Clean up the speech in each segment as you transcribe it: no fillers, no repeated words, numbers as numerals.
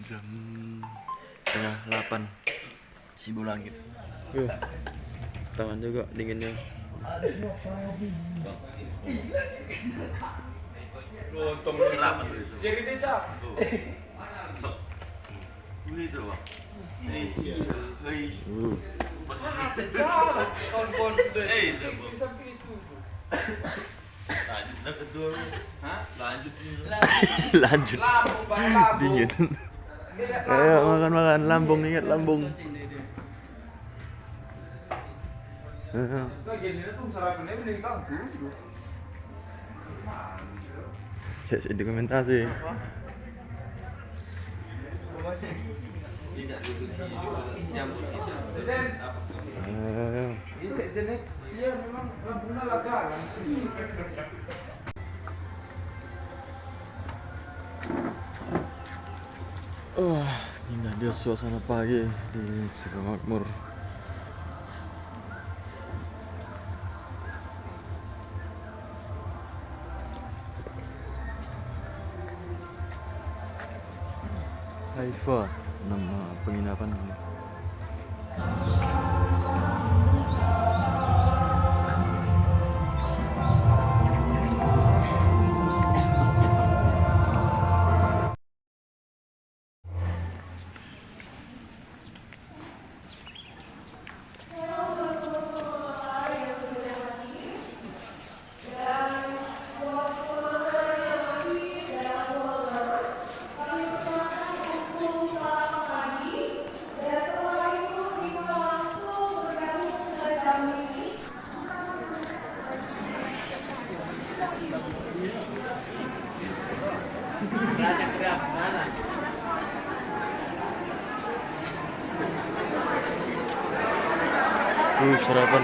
Jam setengah 8 Sibu Langit. Tahan juga dinginnya. Lontong selamat itu. Jadi decap. Itu bang. Kawan-kawan sampai itu. Lanjut kedua. Hah? Lanjut. Lanjut. Lambung bang lambung. Dingin. Ayo makan lambung, ingat lambung. Bagian ini tuh sarapannya mending kangkung. Saya dokumentasi. Tidak diskusi campur kita. Ini jenis dia memang lambungnya lagaran. Indah dia suasana pagi di Sukamakmur. Haifa nama penginapan.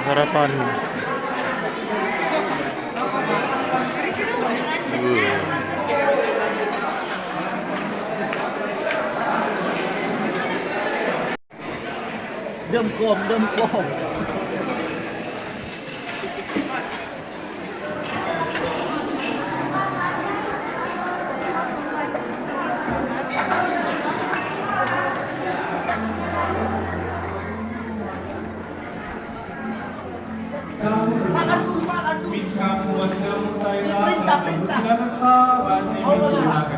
Sarapan. Demkom. Bisa semua silakan Pak. Silakan Pak. Wajib silakan.